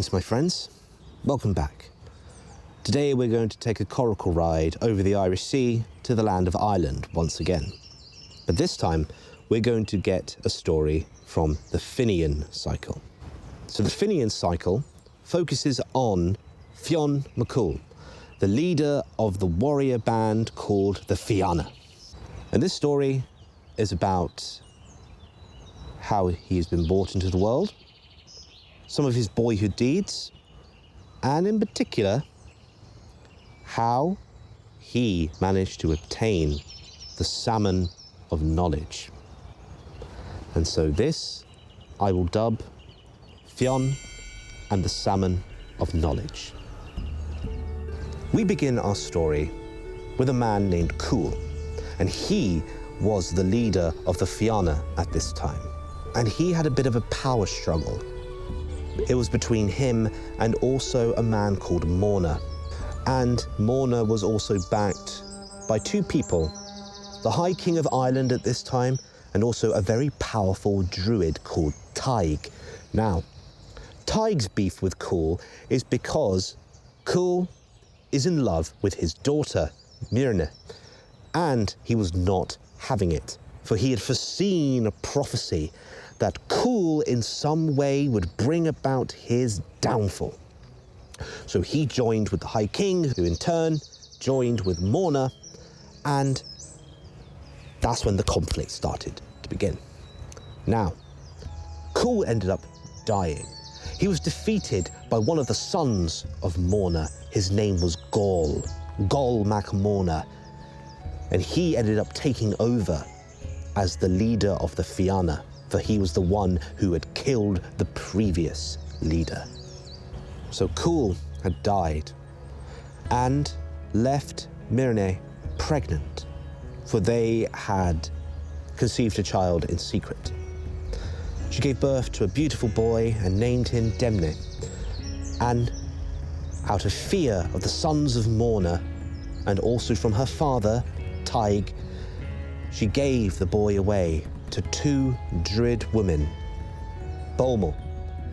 Greetings, my friends. Welcome back. Today we're going to take a coracle ride over the Irish Sea to the land of Ireland once again. But this time we're going to get a story from the Finean Cycle. So the Finean Cycle focuses on Fionn McCool, the leader of the warrior band called the Fianna. And this story is about how he's been brought into the world, some of his boyhood deeds, and in particular, how he managed to obtain the salmon of knowledge. And so this I will dub Fionn and the salmon of knowledge. We begin our story with a man named Cumhaill, and he was the leader of the Fianna at this time. And he had a bit of a power struggle. It was between him and also a man called Morna. And Morna was also backed by two people, the High King of Ireland at this time, and also a very powerful druid called Taig. Now, Taig's beef with Cumhaill is because Cumhaill is in love with his daughter, Mythology, and he was not having it, for he had foreseen a prophecy that Cumhaill in some way would bring about his downfall. So he joined with the High King, who in turn joined with Morna, and that's when the conflict started to begin. Now, Cumhaill ended up dying. He was defeated by one of the sons of Morna. His name was Gol mac Morna, and he ended up taking over as the leader of the Fianna, for he was the one who had killed the previous leader. So Cumhaill had died and left Mythology pregnant, for they had conceived a child in secret. She gave birth to a beautiful boy and named him Demna. And out of fear of the sons of Morna, and also from her father, Taig, she gave the boy away to two druid women, Bohmul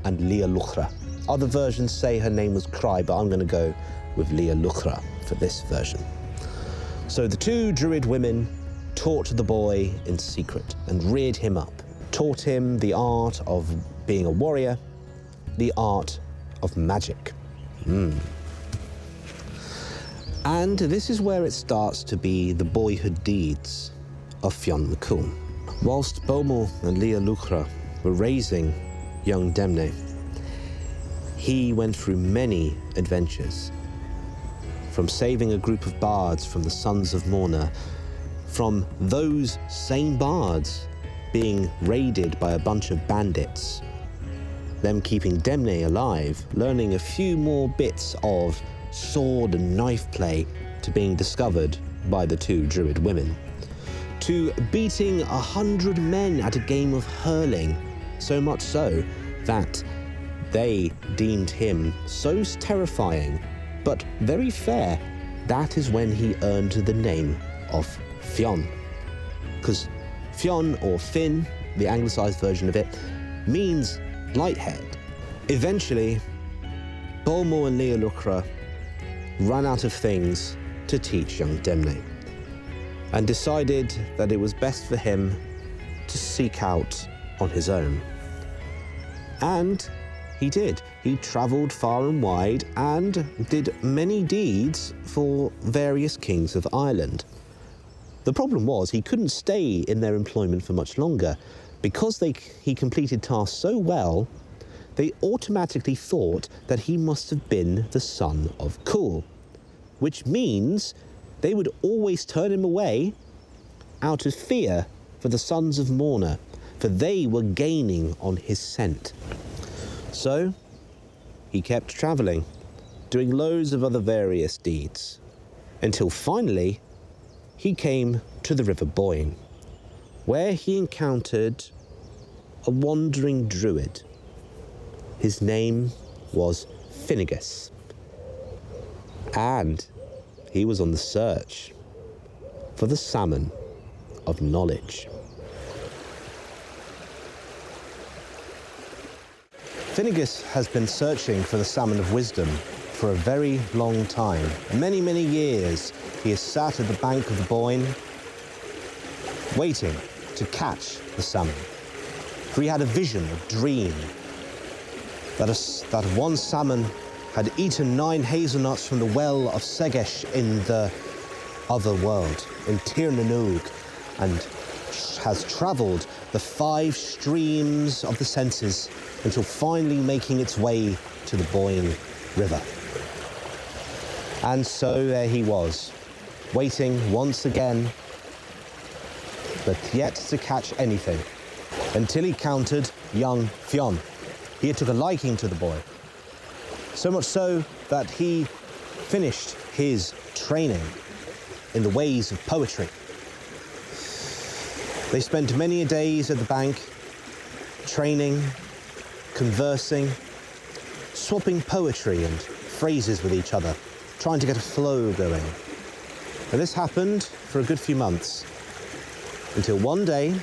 and Leah Luchra. Other versions say her name was Cry, but I'm going to go with Leah Luchra for this version. So the two druid women taught the boy in secret and reared him up, taught him the art of being a warrior, the art of magic. And this is where it starts to be the boyhood deeds of Fionn McCool. Whilst Bohmul and Leah Luchra were raising young Demna, he went through many adventures, from saving a group of bards from the sons of Morna, from those same bards being raided by a bunch of bandits, them keeping Demna alive, learning a few more bits of sword and knife play, to being discovered by the two druid women, to beating 100 men at a game of hurling, so much so that they deemed him so terrifying, but very fair. That is when he earned the name of Fionn. Because Fionn, or Finn, the anglicised version of it, means light-haired. Eventually, Bohmul and Leah Luchra ran out of things to teach young Demna, and decided that it was best for him to seek out on his own. And he did. He travelled far and wide and did many deeds for various kings of Ireland. The problem was he couldn't stay in their employment for much longer. Because he completed tasks so well, they automatically thought that he must have been the son of Cumhaill, which means they would always turn him away out of fear for the sons of Morna, for they were gaining on his scent. So he kept travelling, doing loads of other various deeds, until finally he came to the River Boyne, where he encountered a wandering druid. His name was Finnegas, and he was on the search for the salmon of knowledge. Finnegas has been searching for the salmon of wisdom for a very long time. Many, many years he has sat at the bank of the Boyne, waiting to catch the salmon. For he had a vision, a dream, that one salmon had eaten 9 hazelnuts from the well of Segesh in the other world, in Tir na Nug, and has travelled the 5 streams of the senses until finally making its way to the Boyne River. And so there he was, waiting once again, but yet to catch anything, until he countered young Fionn. He had took a liking to the boy, so much so that he finished his training in the ways of poetry. They spent many days at the bank, training, conversing, swapping poetry and phrases with each other, trying to get a flow going. And this happened for a good few months, until one day,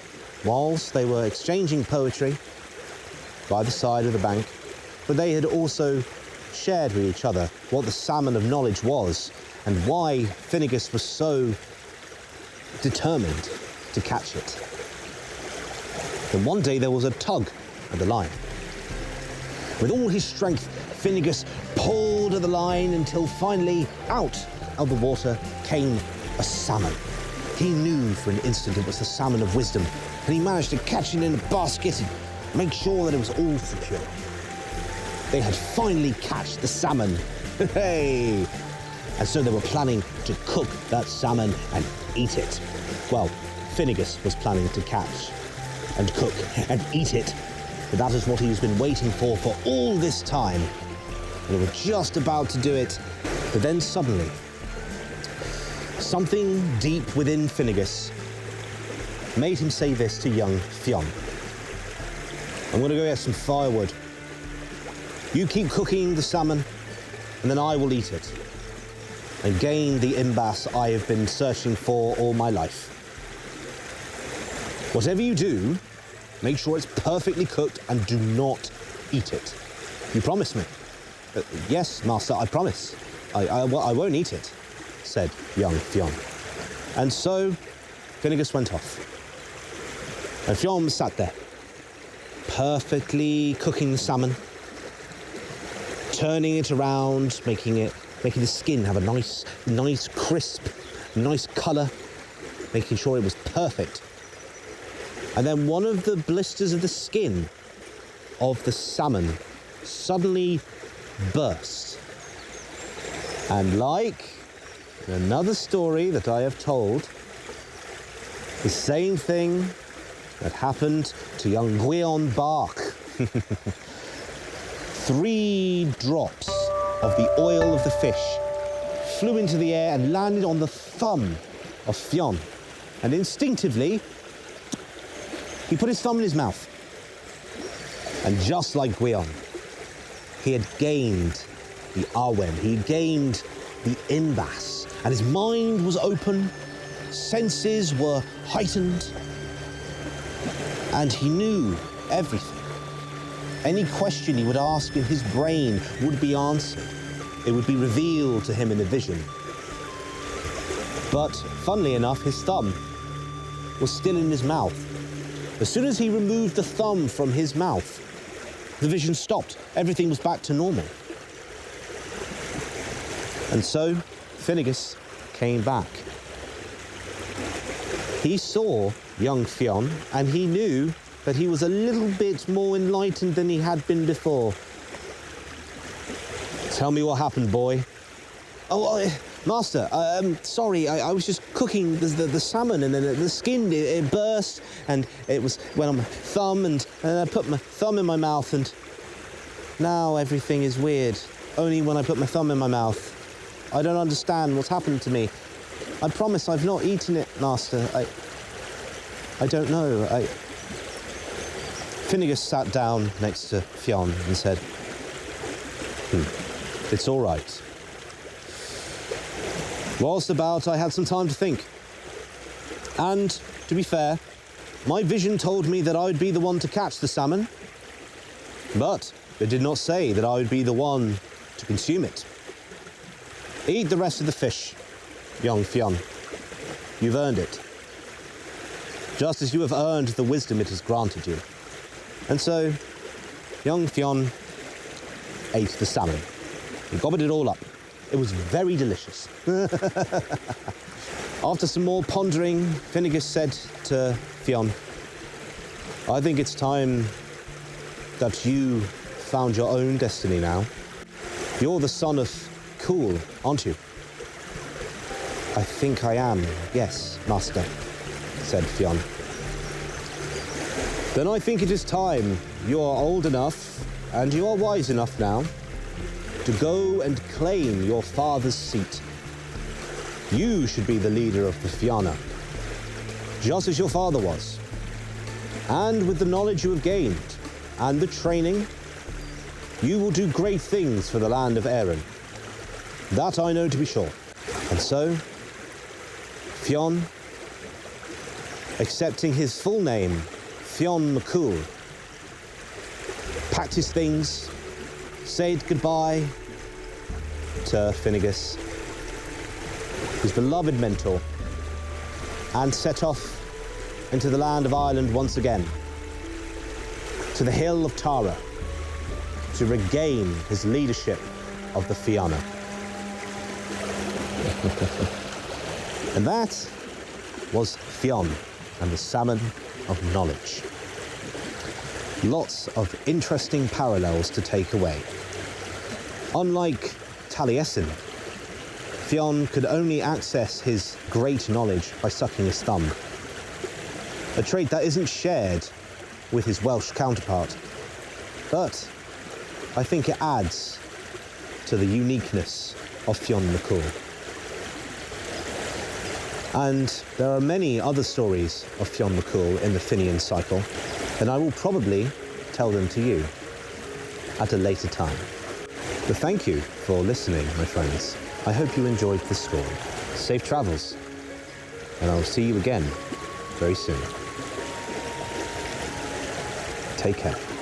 whilst they were exchanging poetry by the side of the bank, but they had also shared with each other what the salmon of knowledge was and why Finnegas was so determined to catch it. Then one day there was a tug at the line. With all his strength, Finnegas pulled at the line until finally out of the water came a salmon. He knew for an instant it was the salmon of wisdom, and he managed to catch it in a basket and make sure that it was all secure. They had finally catched the salmon. Hey! And so they were planning to cook that salmon and eat it. Well, Finnegas was planning to catch and cook and eat it. But that is what he's been waiting for all this time. And they were just about to do it. But then suddenly, something deep within Finnegas made him say this to young Fionn. I'm going to go get some firewood. You keep cooking the salmon, and then I will eat it and gain the imbas I have been searching for all my life. Whatever you do, make sure it's perfectly cooked and do not eat it. You promise me? Yes, master, I promise. I won't eat it, said young Fionn. And so Finnegas went off. And Fionn sat there, perfectly cooking the salmon, turning it around, making the skin have a nice crisp, nice colour, making sure it was perfect. And then one of the blisters of the skin of the salmon suddenly burst. And like in another story that I have told, the same thing that happened to young Fionn Bark. 3 drops of the oil of the fish flew into the air and landed on the thumb of Fionn. And instinctively, he put his thumb in his mouth. And just like Fionn, he had gained the Arwen, he had gained the imbas, and his mind was open, senses were heightened, and he knew everything. Any question he would ask in his brain would be answered. It would be revealed to him in a vision. But, funnily enough, his thumb was still in his mouth. As soon as he removed the thumb from his mouth, the vision stopped. Everything was back to normal. And so, Finnegas came back. He saw young Fionn, and he knew that he was a little bit more enlightened than he had been before. Tell me what happened, boy. Oh, master, sorry, I was just cooking the salmon, and then the skin, it burst, and it went on my thumb, and I put my thumb in my mouth, and now everything is weird. Only when I put my thumb in my mouth. I don't understand what's happened to me. I promise I've not eaten it, master. I don't know. Finnegas sat down next to Fionn and said, It's all right. Whilst about, I had some time to think. And, to be fair, my vision told me that I would be the one to catch the salmon. But It did not say that I would be the one to consume it. Eat the rest of the fish, young Fionn. You've earned it. Just as you have earned the wisdom it has granted you. And so, young Fionn ate the salmon. He gobbled it all up. It was very delicious. After some more pondering, Finnegas said to Fionn, I think it's time that you found your own destiny now. You're the son of Cumhaill, aren't you? I think I am, yes, master, said Fionn. Then I think it is time. You are old enough, and you are wise enough now, to go and claim your father's seat. You should be the leader of the Fianna, just as your father was. And with the knowledge you have gained, and the training, you will do great things for the land of Erin. That I know to be sure. And so, Fionn, accepting his full name, Fionn McCool, packed his things, said goodbye to Finnegas, his beloved mentor, and set off into the land of Ireland once again, to the hill of Tara, to regain his leadership of the Fianna. And that was Fionn and the Salmon of Knowledge. Lots of interesting parallels to take away. Unlike Taliesin, Fionn could only access his great knowledge by sucking his thumb, a trait that isn't shared with his Welsh counterpart. But I think it adds to the uniqueness of Fionn McCool. And there are many other stories of Fionn McCool in the Finean Cycle, and I will probably tell them to you at a later time. But thank you for listening, my friends. I hope you enjoyed this story. Safe travels, and I'll see you again very soon. Take care.